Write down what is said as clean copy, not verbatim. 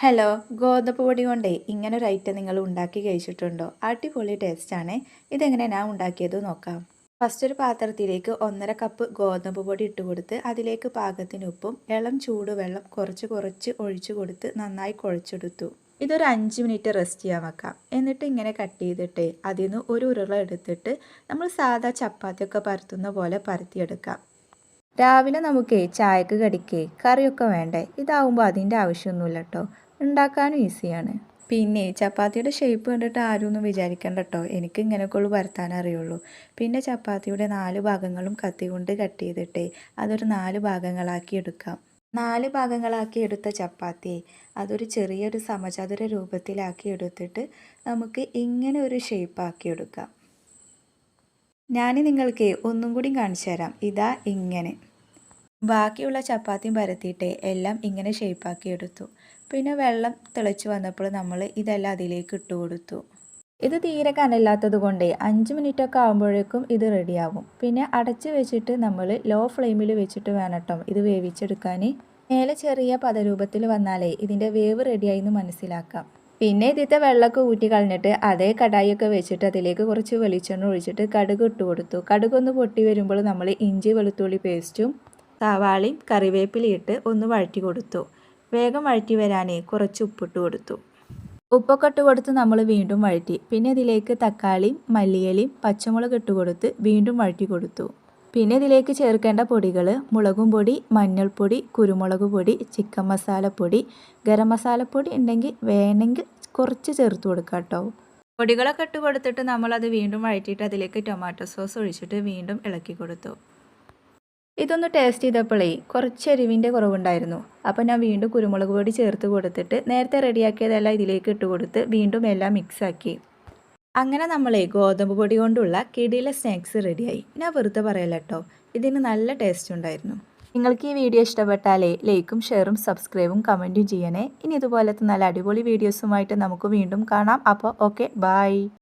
Hello, ഗോതമ്പ് പൊടി കൊണ്ടേ ഇങ്ങനൊരു ഐറ്റം നിങ്ങൾ ഉണ്ടാക്കി കഴിച്ചിട്ടുണ്ടോ? അടിപൊളി ടേസ്റ്റാണ്. ഇതെങ്ങനെ ഞാൻ ഉണ്ടാക്കിയത് നോക്കാം. ഫസ്റ്റ് ഒരു പാത്രത്തിലേക്ക് 1.5 കപ്പ് ഗോതമ്പ് പൊടി ഇട്ട് കൊടുത്ത് അതിലേക്ക് പാകത്തിന് ഉപ്പും ഇളം ചൂടുവെള്ളം കുറച്ച് ഒഴിച്ചു കൊടുത്ത് നന്നായി കുഴച്ചെടുത്തു. ഇതൊരു 5 മിനിറ്റ് റെസ്റ്റ് ചെയ്യാൻ വെക്കാം. എന്നിട്ട് ഇങ്ങനെ കട്ട് ചെയ്തിട്ട് അതിൽ നിന്ന് ഒരു ഉരുള എടുത്തിട്ട് നമ്മൾ സാധാ ചപ്പാത്തിയൊക്കെ പരത്തുന്ന പോലെ പരത്തിയെടുക്കാം. രാവിലെ നമുക്ക് ചായക്ക് കടിക്ക് കറിയൊക്കെ വേണ്ടേ? ഇതാവുമ്പോൾ അതിൻ്റെ ആവശ്യമൊന്നുമില്ല കേട്ടോ. ഉണ്ടാക്കാനും ഈസിയാണ്. പിന്നെ ചപ്പാത്തിയുടെ ഷേപ്പ് കണ്ടിട്ട് ആരും ഒന്നും വിചാരിക്കണ്ട കേട്ടോ. എനിക്ക് ഇങ്ങനെയൊക്കെയുള്ളൂ പരത്താൻ അറിയുള്ളൂ. പിന്നെ ചപ്പാത്തിയുടെ 4 ഭാഗങ്ങളും കത്തി കൊണ്ട് കട്ട് ചെയ്തിട്ട് അതൊരു 4 ഭാഗങ്ങളാക്കി എടുക്കാം. 4 ഭാഗങ്ങളാക്കി എടുത്ത ചപ്പാത്തി അതൊരു ചെറിയൊരു സമചതുര രൂപത്തിലാക്കി എടുത്തിട്ട് നമുക്ക് ഇങ്ങനെ ഒരു ഷേപ്പ് ആക്കി എടുക്കാം. ഞാൻ നിങ്ങൾക്ക് ഒന്നും കൂടി കാണിച്ചു തരാം. ഇതാ ഇങ്ങനെ. ബാക്കിയുള്ള ചപ്പാത്തിയും പരത്തിയിട്ട് എല്ലാം ഇങ്ങനെ ഷേപ്പാക്കി എടുത്തു. പിന്നെ വെള്ളം തിളച്ച് വന്നപ്പോൾ നമ്മൾ ഇതെല്ലാം അതിലേക്ക് ഇട്ട് കൊടുത്തു. ഇത് തീരെ കനല്ലാത്തത് കൊണ്ട് 5 മിനിറ്റൊക്കെ ആകുമ്പോഴേക്കും ഇത് റെഡിയാകും. പിന്നെ അടച്ച് വെച്ചിട്ട് നമ്മൾ ലോ ഫ്ലെയിമിൽ വെച്ചിട്ട് വേണം കേട്ടോ ഇത് വേവിച്ചെടുക്കാൻ. മേലെ ചെറിയ പദരൂപത്തിൽ വന്നാലേ ഇതിൻ്റെ വേവ് റെഡിയായി എന്ന് മനസ്സിലാക്കാം. പിന്നെ ഇതിത്തെ വെള്ളമൊക്കെ ഊറ്റി കളഞ്ഞിട്ട് അതേ കടായിയൊക്കെ വെച്ചിട്ട് അതിലേക്ക് കുറച്ച് വെളിച്ചെണ്ണ ഒഴിച്ചിട്ട് കടുക് ഇട്ട് കൊടുത്തു. കടുകൊന്ന് പൊട്ടി വരുമ്പോൾ നമ്മൾ ഇഞ്ചി വെളുത്തുള്ളി പേസ്റ്റും സവാളയും കറിവേപ്പിലയും ഇട്ട് ഒന്ന് വഴറ്റി കൊടുത്തു. വേഗം വഴറ്റി വരാൻ കുറച്ച് ഉപ്പിട്ട് കൊടുത്തു. ഉപ്പൊക്കെ ഇട്ട് കൊടുത്ത് നമ്മൾ വീണ്ടും വഴറ്റി. പിന്നെ ഇതിലേക്ക് തക്കാളിയും മല്ലിയിലയും പച്ചമുളക് ഇട്ട് കൊടുത്ത് വീണ്ടും വഴറ്റി കൊടുത്തു. പിന്നെ ഇതിലേക്ക് ചേർക്കേണ്ട പൊടികൾ മുളകും പൊടി, മഞ്ഞൾപ്പൊടി, കുരുമുളക് പൊടി, ചിക്കൻ മസാലപ്പൊടി, ഗരം മസാലപ്പൊടി ഉണ്ടെങ്കിൽ വേണമെങ്കിൽ കുറച്ച് ചേർത്ത് കൊടുക്കാം കേട്ടോ. പൊടികളൊക്കെ ഇട്ട് കൊടുത്തിട്ട് നമ്മളത് വീണ്ടും വഴറ്റിയിട്ട് അതിലേക്ക് ടൊമാറ്റോ സോസ് ഒഴിച്ചിട്ട് വീണ്ടും ഇളക്കി കൊടുത്തു. ഇതൊന്ന് ടേസ്റ്റ് ചെയ്തപ്പോഴേ കുറച്ച് എരിവിൻ്റെ കുറവുണ്ടായിരുന്നു. അപ്പോൾ ഞാൻ വീണ്ടും കുരുമുളക് പൊടി ചേർത്ത് കൊടുത്തിട്ട് നേരത്തെ റെഡിയാക്കിയതെല്ലാം ഇതിലേക്ക് ഇട്ട് കൊടുത്ത് വീണ്ടും എല്ലാം മിക്സാക്കി. അങ്ങനെ നമ്മളെ ഗോതമ്പ് പൊടി കൊണ്ടുള്ള കിടില സ്നാക്സ് റെഡിയായി. ഞാൻ വെറുതെ പറയല്ല കേട്ടോ, ഇതിന് നല്ല ടേസ്റ്റ് ഉണ്ടായിരുന്നു. നിങ്ങൾക്ക് ഈ വീഡിയോ ഇഷ്ടപ്പെട്ടാലേ ലൈക്കും ഷെയറും സബ്സ്ക്രൈബും കമൻറ്റും ചെയ്യണേ. ഇനി ഇതുപോലത്തെ നല്ല അടിപൊളി വീഡിയോസുമായിട്ട് നമുക്ക് വീണ്ടും കാണാം. അപ്പോൾ ഓക്കെ, ബൈ.